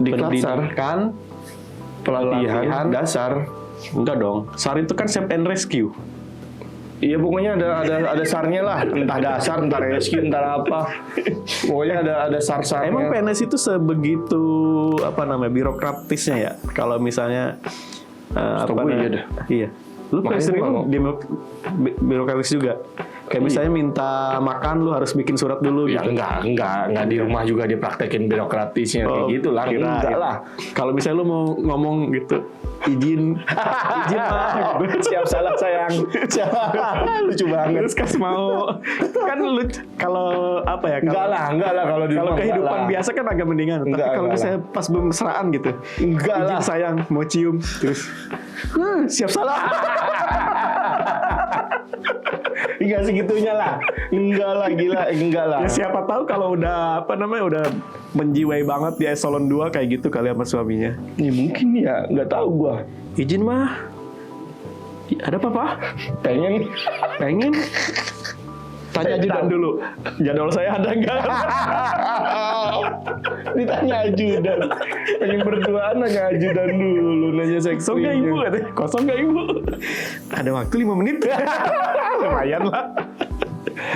pendidikan, pelatihan dasar. Enggak dong. SAR itu kan save and rescue. Iya pokoknya ada SAR-nya lah, entah dasar, entah rescue, entah apa. Pokoknya ada SAR-SAR-nya. Emang PNS itu sebegitu birokratisnya ya? Kalau misalnya iya. Lu Makanya sering gua birokratis juga. Kayak misalnya minta makan lu harus bikin surat dulu Ya gitu. enggak di rumah juga dipraktekin birokratisnya kayak gitu lah. Enggak lah. Kalau misalnya lu mau ngomong gitu, izin mah gitu. Siap salah sayang. Lucu banget. Terus kasih mau kan lu kalau Enggak lah kalau di kalau rumah kehidupan enggak lah. biasa kan agak mendingan. Tapi Enggak, kalau enggak misalnya pas bermesraan gitu, Enggak izin lah. sayang mau cium terus siap salah. Enggak segitunya lah. Enggak lah gila, enggak lah. Ya siapa tahu kalau udah udah menjiwai banget di eselon 2 kayak gitu kali sama suaminya. Ya mungkin ya, enggak tahu gua. Izin mah. Ada apa, Pak? Pengen Tanya ajudan dulu. Jadwal saya ada enggak? ditanya ajudan. Pengen berduaan nanya ajudan dulu, nanya Kosong nggak ibu? seksinya. Katanya. Kosong nggak ibu? Ada waktu 5 menit. Lumayan lah.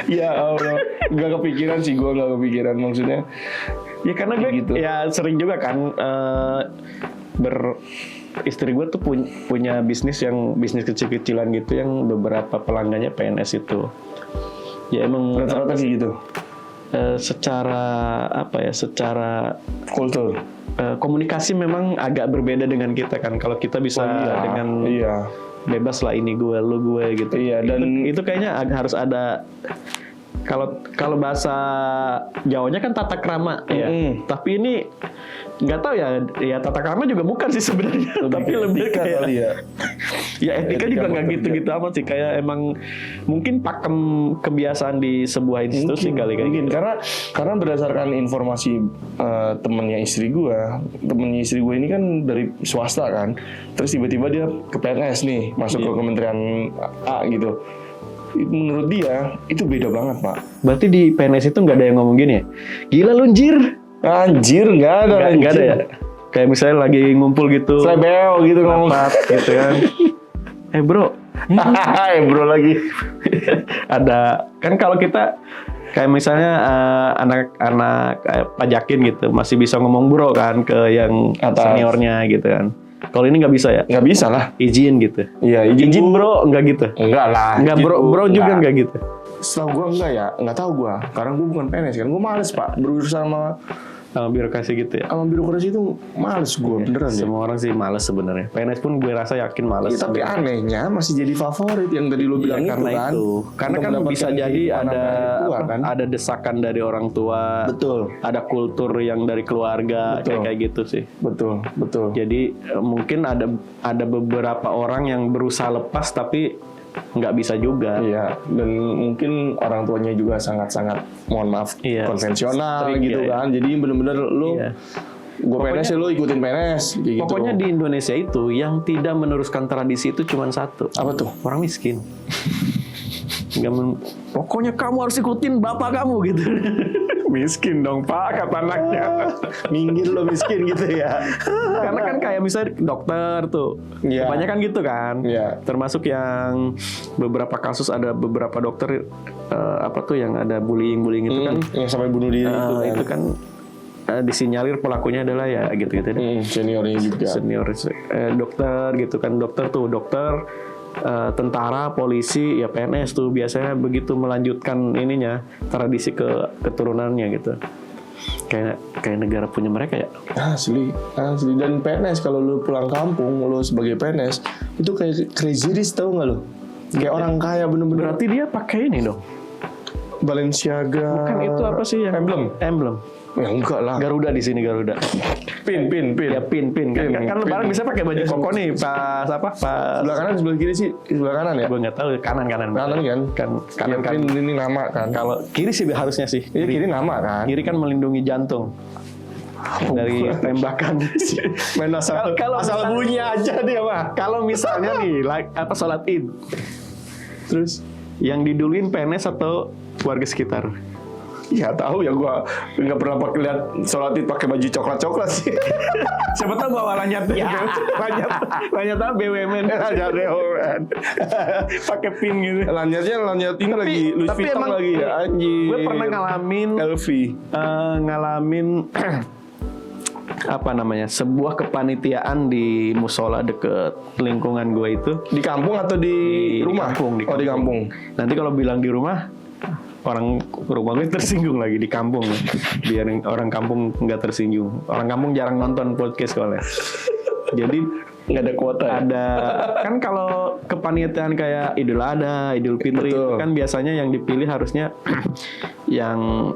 Ya Allah, nggak kepikiran sih gua, nggak kepikiran maksudnya. Ya karena gue Gitu. ya sering juga kan istri gue tuh punya bisnis kecil-kecilan gitu yang beberapa pelanggannya PNS itu. Ya emang Rata-rata kayak gitu. secara secara Kultur. komunikasi memang agak berbeda dengan kita kan. Kalau kita bisa dengan bebas lah ini gue, lu gue gitu. Iya, dan Itu kayaknya harus ada kalau bahasa Jawanya kan tata krama ya. Tapi ini nggak tahu ya tata krama juga bukan sih sebenarnya. Tapi lebih etika kayak kali ya. Ya etika juga nggak bekerja. gitu-gitu amat sih. Kayak emang mungkin pakem kebiasaan di sebuah institusi kali kayak mungkin gitu. karena berdasarkan informasi temennya istri gue ini kan dari swasta kan, terus tiba-tiba dia ke PNS nih, masuk ke Kementerian A gitu. Menurut dia itu beda banget Pak. Berarti di PNS itu nggak ada yang ngomong gini ya? Gila lu anjir. Anjir nggak ada, Nggak ada ya? Kayak misalnya lagi ngumpul gitu. Slebeo gitu ngomong. Rapat gitu kan. Bro. Bro lagi. Ada kan kalau kita kayak misalnya anak-anak pajakin gitu masih bisa ngomong bro kan ke yang Atas. seniornya gitu kan. Kalau ini nggak bisa ya? Nggak bisa lah. Izin gitu. Iya Izin bro, nggak gitu. Enggak lah. Nggak bro juga nggak gitu. Setahu gue enggak ya, nggak tahu gue. Karena gue bukan PNS kan, gue males Pak berurusan Sama birokrasi gitu ya. sama birokrasi itu males gue beneran deh. Semua orang sih males sebenarnya. PNS pun gue rasa yakin males. Iya, tapi anehnya masih jadi favorit yang tadi lo bilang Ya, karena kan. itu. Karena Untuk kan mendapatkan bisa jadi kehidupan ada tua, kan? ada desakan dari orang tua. Betul. Ada kultur yang dari keluarga Betul. kayak gitu sih. Betul. Jadi mungkin ada beberapa orang yang berusaha lepas tapi nggak bisa juga. Iya, dan mungkin orang tuanya juga sangat-sangat, mohon maaf, konvensional strict, gitu ya. kan. Jadi bener-bener lu, gue PNS ya lu ikutin PNS. Gitu. Pokoknya di Indonesia itu yang tidak meneruskan tradisi itu cuma satu. Apa tuh? Orang miskin. Pokoknya kamu harus ikutin bapak kamu gitu. Miskin dong Pak, kata anaknya. Minggir lo miskin gitu ya. Karena kan kayak misalnya dokter tuh, kebanyakan gitu kan. Termasuk yang beberapa kasus ada beberapa dokter apa tuh yang ada bullying itu kan, yang sampai bunuh diri itu kan disinyalir pelakunya adalah ya gitu-gitu deh. Seniornya juga. Senior dokter gitu kan, dokter, tentara, polisi, ya PNS tuh biasanya begitu melanjutkan ininya tradisi ke keturunannya gitu. Kayak negara punya mereka ya. Asli. Dan PNS kalau lu pulang kampung, lu sebagai PNS itu kayak crazy rich, tau nggak lu? Kayak orang kaya bener-bener. Berarti dia pakai ini dong. Balenciaga. Bukan itu apa sih yang emblem. Ya enggak lah. Garuda di sini Garuda. Pin. Ya pin. Kan lebaran bisa pakai baju koko nih pas apa? Pas sebelah kanan sebelah kiri sih, sebelah kanan ya? Gue nggak tahu kanan Kanan kan? Kanan ya, pin ini nama kan. Kalau kiri sih harusnya sih. Kiri nama kan. Kiri kan melindungi jantung dari tembakan. Main asal bunyi aja dia mah. Kalau misalnya nih sholat Id, terus yang diduluin PNS atau warga sekitar? Ya tahu ya, gua nggak pernah lihat sholat Id pakai baju coklat sih. Siapa tahu bawa lanyat apa BUMN. Pakai pin gitu. Lanyat ini lagi Louis Vuitton lagi ya, anjing. Gue pernah ngalamin apa namanya, sebuah kepanitiaan di musola deket lingkungan gue itu. Di kampung atau di rumah? Di kampung. Di kampung. Nanti kalau bilang di rumah, orang rumah gue tersinggung lagi. Di kampung, biar orang kampung nggak tersinggung. Orang kampung jarang nonton podcast soalnya. Jadi nggak ada kuota. Ada kan kalau kepanitiaan kayak Idul Adha, Idul Fitri itu kan biasanya yang dipilih harusnya yang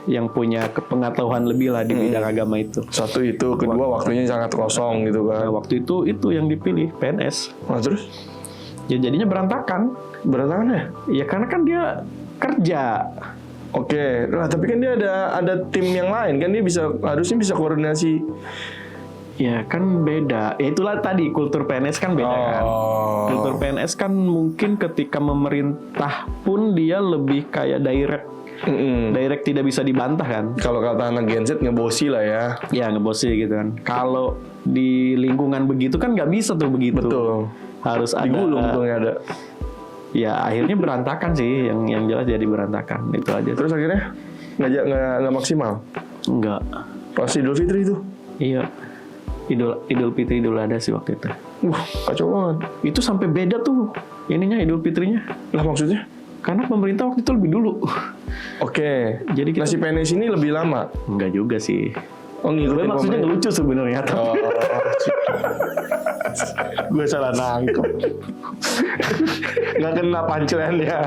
yang punya pengetahuan lebih lah di bidang agama itu. Satu itu, kedua waktunya sangat kosong gitu kan. Nah, waktu itu yang dipilih PNS. Nah, terus? Ya jadinya berantakan. Berantakan ya? Ya karena kan dia kerja. Oke, nah tapi kan dia ada tim yang lain kan, dia harusnya bisa koordinasi. Ya kan beda. Ya itulah tadi kultur PNS kan beda kan. Kultur PNS kan mungkin ketika memerintah pun dia lebih kayak direct. Direct tidak bisa dibantah kan. Kalau kata anak Gen Z ngebosi lah ya. Ya ngebosi gitu kan. Kalau di lingkungan begitu kan nggak bisa tuh begitu. Betul. Harus ada. Digulung tuh nggak ada. Ya akhirnya berantakan sih. Yang jelas jadi berantakan itu aja. Terus akhirnya nggak maksimal. Enggak. Pas Idul Fitri itu. Iya. Idul Fitri, Idul Adha sih waktu itu. Kacau banget. Itu sampai beda tuh ininya Idul Fitrinya. Lah maksudnya? Karena pemerintah waktu itu lebih dulu. Oke. Jadi kita... si PNS ini lebih lama? Enggak juga sih. Oh ngikutin maksudnya ngelucu sebenarnya. Gue salah nangkep. Nggak kena punchline-nya.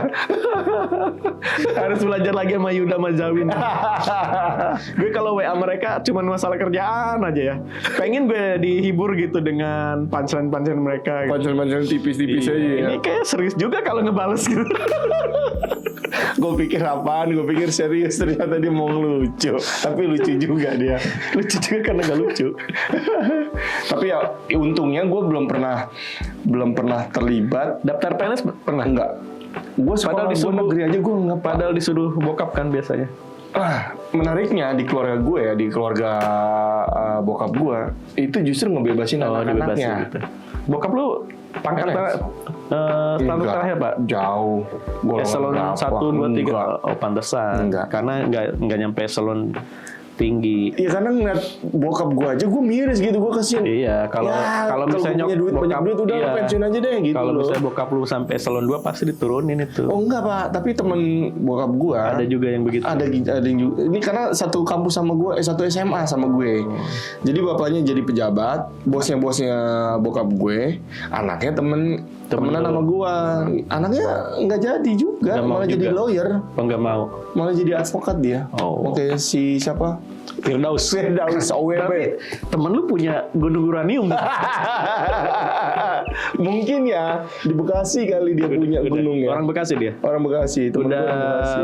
Harus belajar lagi sama Yuda Mazawin. Gue kalau WA mereka cuma masalah kerjaan aja ya. Pengen gue dihibur gitu dengan punchline mereka. Gitu. Punchline tipis-tipis aja ya. Ini kayak serius juga kalau ngebales gitu. Gue pikir apaan? Gue pikir serius, ternyata dia mau lucu. Tapi lucu juga dia. Lucu juga karena gak lucu. Tapi ya untungnya gue belum pernah terlibat. Daftar PNS pernah? Enggak. Gue sekolah gue negeri aja gue nggak. Padahal disuruh bokap kan biasanya. Menariknya di keluarga gue ya, di keluarga bokap gue itu justru ngebebasin anak-anaknya. Gitu. Bokap lu pangkat status terakhir Pak? Jauh. Eselon 1, 2, 3. Oh pantesan. Enggak. Karena nggak nyampe eselon tinggi. Iya karena ngeliat bokap gue aja gue miris gitu, gue kasihan. Iya kalau misalnya punya banyak duit udah pensiun aja deh gitu. Kalau misalnya bokap lu sampai eselon 2 pasti diturunin itu. Oh enggak Pak, tapi temen bokap gue ada juga yang begitu. Ada yang juga. Ini karena satu kampus sama gue, satu SMA sama gue. Jadi bapaknya jadi pejabat, bosnya bokap gue, anaknya temenan sama gue. Anaknya nggak jadi juga, malah jadi lawyer. Oh nggak mau. Malah jadi advokat dia. Oh. Oke, si siapa? Firdaus. OWB. Tapi temen lu punya gunung uranium. Mungkin ya di Bekasi kali dia punya gunung ya. Orang Bekasi dia. Orang Bekasi itu Udah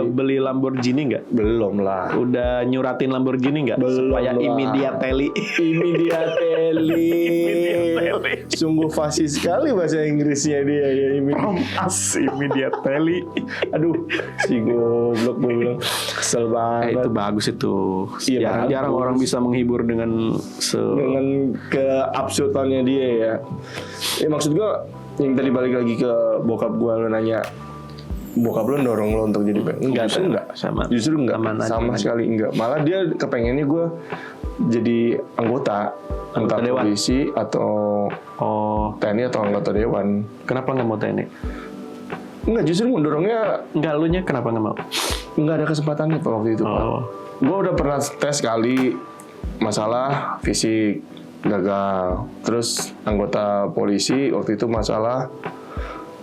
beli Lamborghini nggak? belum lah. Udah nyuratin Lamborghini nggak? Belum Supaya lah. immediately. Immediately. Sungguh fasih sekali bahasa Inggrisnya dia ya. Immediately. Aduh, si goblok gue bilang kesel banget. Itu bagus itu. Iya, Jarang bagus. orang bisa menghibur dengan Dengan keabsurdannya dia ya. Ya maksud gue yang tadi balik lagi ke bokap gue, lo nanya bokap lo dorong lo untuk jadi Enggak, justru enggak sama. justru enggak Sama aja. sama sekali enggak, malah dia kepengennya gue jadi anggota entah dewan. polisi atau Oh, TNI atau anggota dewan. kenapa nggak mau TNI? Enggak, justru mendorongnya Enggak, lu nya kenapa nggak mau? enggak ada kesempatannya Pak waktu itu Pak. Oh, Gue udah pernah tes kali, masalah fisik gagal, terus anggota polisi waktu itu masalah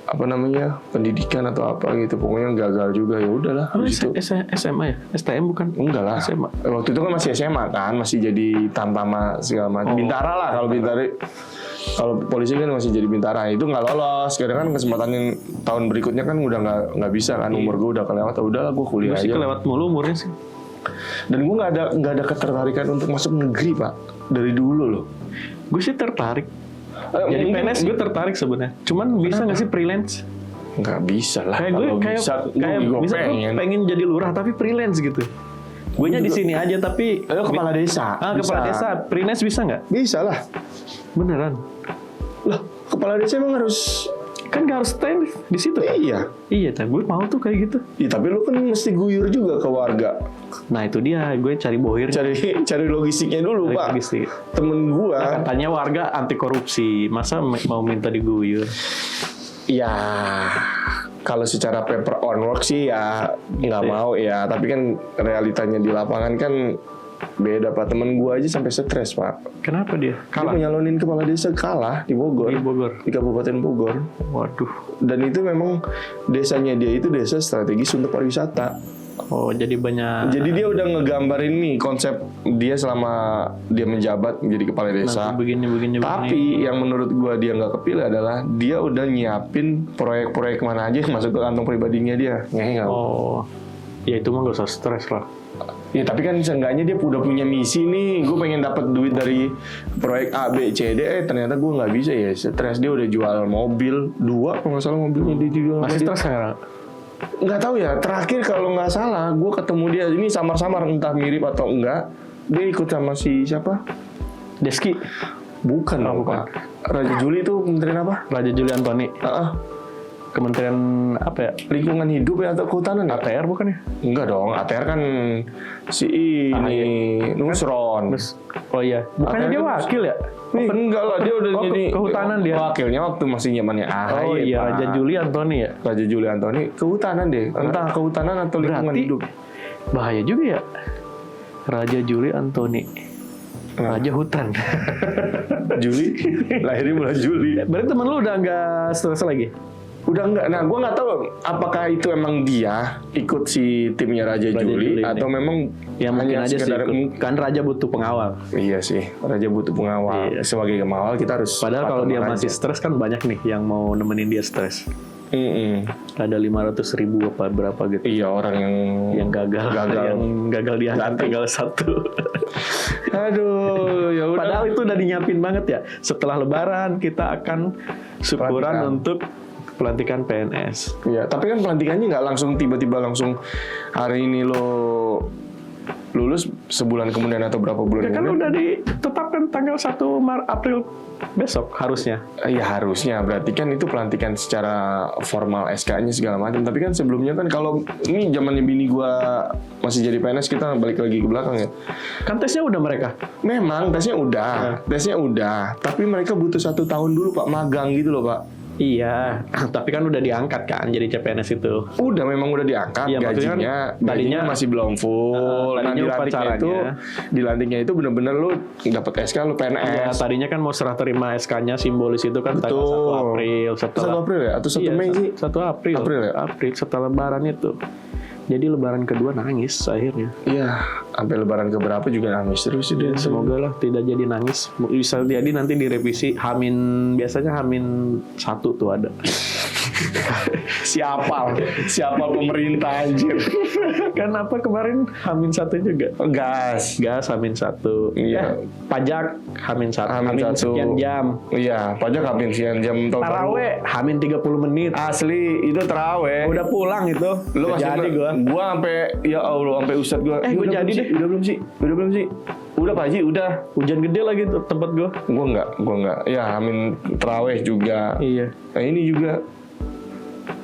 apa namanya pendidikan atau apa gitu, pokoknya gagal juga. Ya udahlah lu habis itu. SMA ya? STM bukan? Enggak lah. SMA. Waktu itu kan masih SMA kan, masih jadi tamtama segala macam. Bintara lah kalau Bintara. Kalau polisi kan masih jadi bintara, itu nggak lolos. Karena kan kesempatan yang tahun berikutnya kan udah nggak bisa kan, umur gue udah kelewat. Udahlah gue kuliah Gue sih aja. kelewat mulu umurnya sih. Dan gue nggak ada ketertarikan untuk masuk negeri Pak dari dulu loh. Gue sih tertarik. Jadi Mungkin- PNS gue tertarik sebenarnya. Cuman bisa nggak sih freelance? Nggak bisa lah. Kayak gue Kalau kayak bisa, kayak gue bisa pengen. pengen jadi lurah tapi freelance gitu. Gue nya di sini aja tapi Lo kepala desa. kepala Bisa. desa freelance bisa nggak? Bisa lah. Beneran? Lah, kepala desa emang harus. Kan nggak harus stay di situ. Iya. Iya, gue mau tuh kayak gitu. Ya, tapi lu kan mesti guyur juga ke warga. Nah itu dia, gue cari bohir. Cari logistiknya dulu Cari Pak. logistik. Temen gua. Katanya warga anti korupsi, masa mau minta diguyur? Ya, kalau secara paper on work sih ya nggak ya. mau ya. Tapi kan realitanya di lapangan kan beda Pak. Temen gua aja sampai stres Pak. Kenapa dia? Dia Kalah nyalonin kepala desa kalah di Bogor. di Bogor. Di Kabupaten Bogor. Waduh. Dan itu memang desanya dia itu desa strategis untuk pariwisata. Oh jadi banyak. Jadi dia udah ngegambarin nih konsep dia selama dia menjabat menjadi kepala desa. Nanti begini. Tapi yang menurut gua dia nggak kepilih adalah dia udah nyiapin proyek-proyek mana aja yang masuk ke kantong pribadinya dia. Nggak. Oh, ya itu mah gak usah stres lah. Ya tapi kan seenggaknya dia udah punya misi nih. Gue pengen dapat duit dari proyek A, B, C, D. Ternyata gue nggak bisa ya. Stres, dia udah jual mobil 2 kalau nggak salah mobilnya dia jual. Masih stres sekarang? Nggak tahu ya. Terakhir kalau nggak salah, gue ketemu dia ini samar-samar entah mirip atau enggak. Dia ikut sama si siapa? Deski, Bukan dong, bukan. Pak. Raja Juli itu kementerian apa? Raja Juli Antoni, Kementerian apa ya? Lingkungan hidup ya atau kehutanan ya? ATR bukan ya? Enggak dong, ATR kan si ini Nusron. Terus, oh iya, bukannya ATR dia kan wakil ya? Enggak lah, dia udah Oh, jadi kehutanan dia. wakilnya waktu masih zamannya AHY. Oh iya, Pak. Raja Juli Antoni ya? Raja Juli Antoni kehutanan deh, entah kehutanan atau lingkungan Berarti hidup. bahaya juga ya. Raja Juli Antoni, Raja Hutan. Juli, lahirnya bulan Juli. Berarti temen lu udah nggak stres lagi? Udah enggak. Nah, gue nggak tahu apakah itu emang dia ikut si timnya Raja Juli Juli atau ini. memang Ya mungkin hanya aja sih, sekedar kan Raja butuh pengawal. Iya sih, Raja butuh pengawal. Iya. Sebagai pengawal kita harus. Padahal kalau dia patuh masih aja. stres kan banyak nih yang mau nemenin dia stres. Ada 500.000 apa berapa gitu. Iya, orang yang Yang gagal diangkat tinggal satu. Aduh, ya udah. Padahal itu udah dinyiapin banget ya. Setelah Lebaran kita akan syukuran Pelantikan. untuk pelantikan PNS. Iya, tapi kan pelantikannya nggak langsung tiba-tiba langsung hari ini lo lulus sebulan kemudian atau berapa bulan Ya kan kemudian. udah ditetapkan tanggal 1 April besok harusnya. Ya harusnya, berarti kan itu pelantikan secara formal SK-nya segala macam. Tapi kan sebelumnya kan kalau ini zamannya bini gua masih jadi PNS, kita balik lagi ke belakang ya. Kan tesnya udah mereka. Memang tesnya udah, tapi mereka butuh 1 tahun dulu Pak, magang gitu loh Pak. Iya, tapi kan udah diangkat kan jadi CPNS itu. Memang udah diangkat, Iya, maksudnya gajinya, kan tadinya masih belum full. Nah, tadinya dilantiknya itu bener-bener lu dapat SK lu PNS. Ya, tadinya kan mau serah terima SK-nya simbolis itu kan tanggal 1 April 1 April ya? Atau 1 Iya, Mei sih? 1 April. April ya? April setelah Lebaran itu. Jadi lebaran kedua nangis akhirnya. Iya, sampai lebaran keberapa juga nangis terus dia. Semoga lah tidak jadi nangis. Bisa jadi nanti direvisi biasanya Hamin 1 tuh ada. Siapa pemerintah anjir. Kan apa kemarin Hamin 1 juga. Gas Hamin 1. Iya. Pajak Hamin 1. Hamin 1 sekian jam. Iya, pajak Hamin sekian jam. Taraweh Hamin 30 menit. Asli itu taraweh. Udah pulang itu. Lu masih jadi gua sampai ya Allah sampai ustad gua. Gua udah jadi belum deh. sih? Udah belum sih? Udah Pak Haji, udah. Hujan gede lagi tuh tempat gua. Gua enggak. Ya Hamin taraweh juga. Iya. Nah ini juga.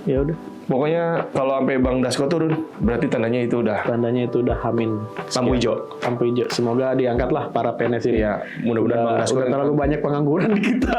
Ya udah. Pokoknya kalau sampai Bang Dasko turun, berarti tandanya itu udah. Tandanya itu udah Hamin. Lampu hijau. Lampu hijau. Semoga diangkat lah para PNS ini. Iya, mudah-mudahan Bang Dasko udah terlalu banyak pengangguran di kita.